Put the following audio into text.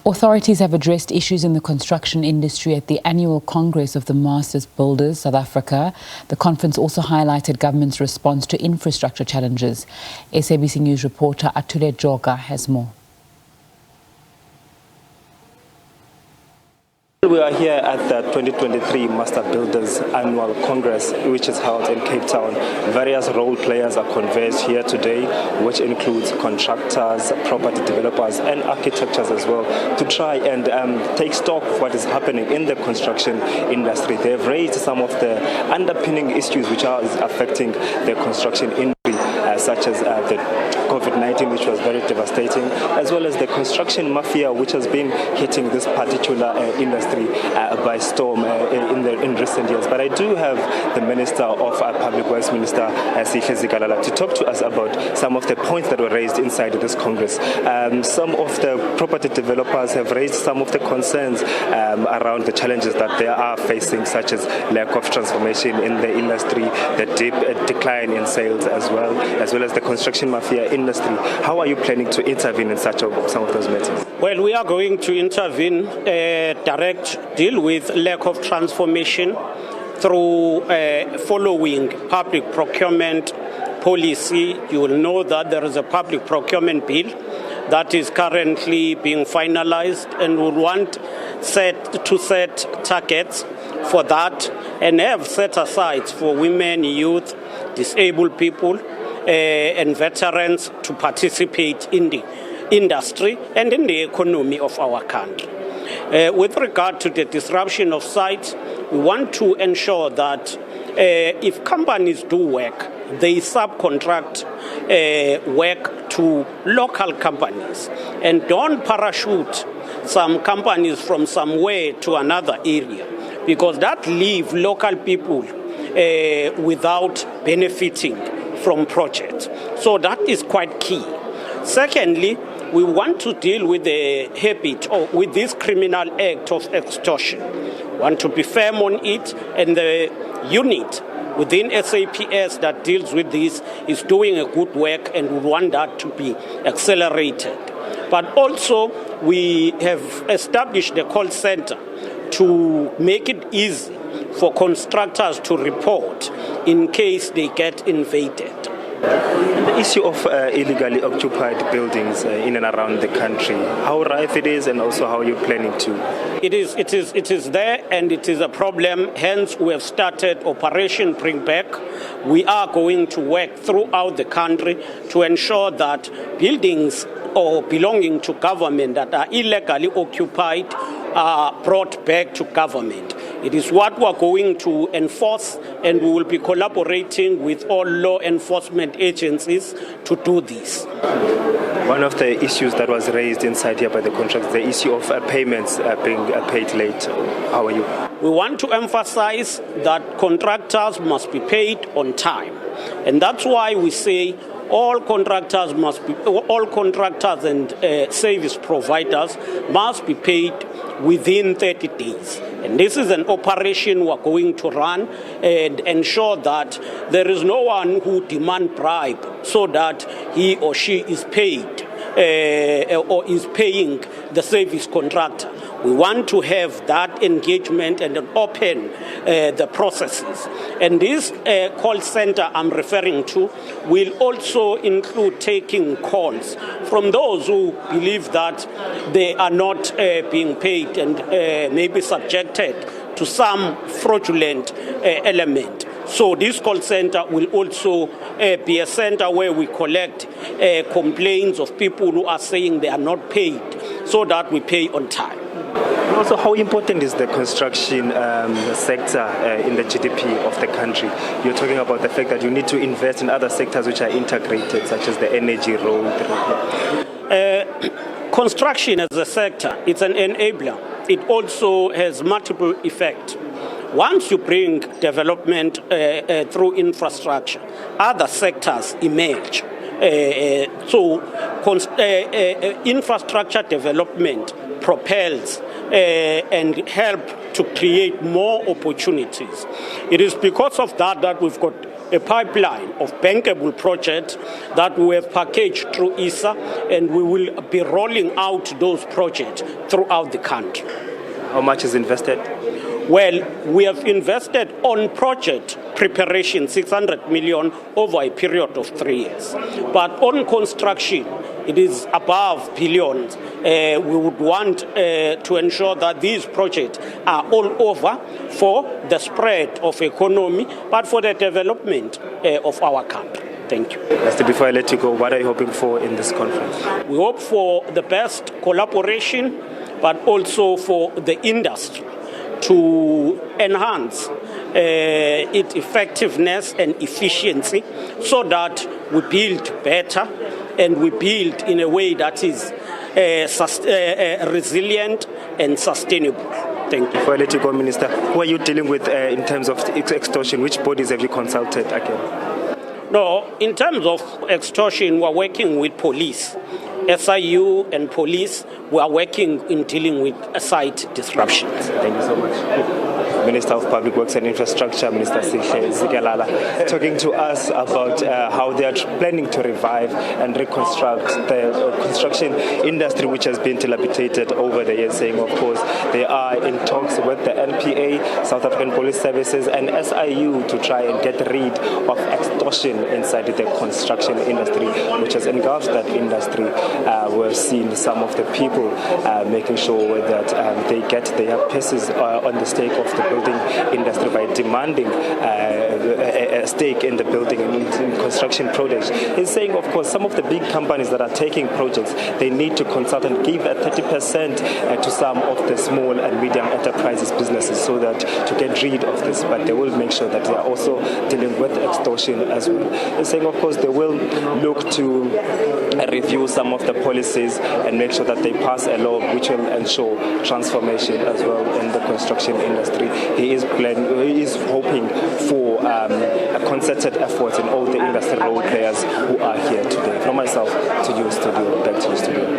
Authorities have addressed issues in the construction industry at the annual Congress of the Masters Builders South Africa. The conference also highlighted government's response to infrastructure challenges. SABC News reporter Atule Joka has more. We are here at the 2023 Master Builders Annual Congress, which is held in Cape Town. Various role players are converged here today, which includes contractors, property developers and architects as well, to try and take stock of what is happening in the construction industry. They've raised some of the underpinning issues which are affecting the construction industry, such as the COVID-19, which was very devastating, as well as the construction mafia, which has been hitting this particular industry by storm in recent years. But I do have the Minister of Public Works, Minister Zikalala, to talk to us about some of the points that were raised inside this Congress. Some of the property developers have raised some of the concerns around the challenges that they are facing, such as lack of transformation in the industry, the deep decline in sales as well as the construction mafia industry. How are you planning to intervene in some of those matters? Well, we are going to intervene, deal with lack of transformation through following public procurement policy. You will know that there is a public procurement bill that is currently being finalized, and we want to set targets for that and have set asides for women, youth, disabled people, and veterans to participate in the industry and in the economy of our country. With regard to the disruption of sites, we want to ensure that if companies do work, they subcontract work to local companies and don't parachute some companies from somewhere to another area, because that leaves local people without benefiting from projects. So that is quite key. Secondly, we want to deal with the habit or with this criminal act of extortion. We want to be firm on it, and the unit within SAPS that deals with this is doing a good work, and we want that to be accelerated. But also, we have established a call center to make it easy for constructors to report in case they get invaded. The issue of illegally occupied buildings in and around the country, how rife it is, and also how you're planning to? It is there, and it is a problem. Hence, we have started Operation Bring Back. We are going to work throughout the country to ensure that buildings or belonging to government that are illegally occupied are brought back to government. It is what we are going to enforce, and we will be collaborating with all law enforcement agencies to do this. One of the issues that was raised inside here by the contracts, the issue of payments being paid late. How are you? We want to emphasize that contractors must be paid on time, and that's why we say all contractors and service providers must be paid within 30 days. And this is an operation we're going to run and ensure that there is no one who demands bribe so that he or she is paid or is paying the service contractor. We want to have that engagement and open the processes. And this call center I'm referring to will also include taking calls from those who believe that they are not being paid and may be subjected to some fraudulent element. So this call center will also be a center where we collect complaints of people who are saying they are not paid, so that we pay on time. Also, how important is the construction sector in the GDP of the country? You're talking about the fact that you need to invest in other sectors which are integrated, such as the energy, road. Construction as a sector, it's an enabler. It also has multiple effects. Once you bring development through infrastructure, other sectors emerge. So infrastructure development propels and help to create more opportunities. It is because of that that we've got a pipeline of bankable projects that we have packaged through ISA, and we will be rolling out those projects throughout the country. How much is invested? Well, we have invested on project preparation 600 million over a period of 3 years. But on construction, it is above billions. We would want to ensure that these projects are all over for the spread of economy, but for the development of our country. Thank you. Before I let you go, what are you hoping for in this conference? We hope for the best collaboration, but also for the industry to enhance its effectiveness and efficiency so that we build better and we build in a way that is resilient and sustainable. Thank you. Before I let you go, Minister, who are you dealing with in terms of extortion? Which bodies have you consulted again? No, in terms of extortion, we're working with police. SIU and police, we are working in dealing with site disruptions. Thank you so much. Minister of Public Works and Infrastructure, Minister Sihle Zikalala, talking to us about how they are planning to revive and reconstruct the construction industry, which has been dilapidated over the years, saying, of course, they are in talks with the NPA, South African Police Services, and SIU to try and get rid of extortion inside the construction industry, which has engulfed that industry. We've seen some of the people making sure that they get their pieces on the stake of the building industry by demanding a stake in the building and in construction projects. He's saying, of course, some of the big companies that are taking projects, they need to consult and give a 30% to some of the small and medium enterprises businesses so that to get rid of this, but they will make sure that they are also dealing with extortion as well. He's saying, of course, they will look to review some of the policies and make sure that they pass a law which will ensure transformation as well in the construction industry. He is hoping for a concerted effort in all the industry role players who are here today. From myself to you, studio, back to you, studio.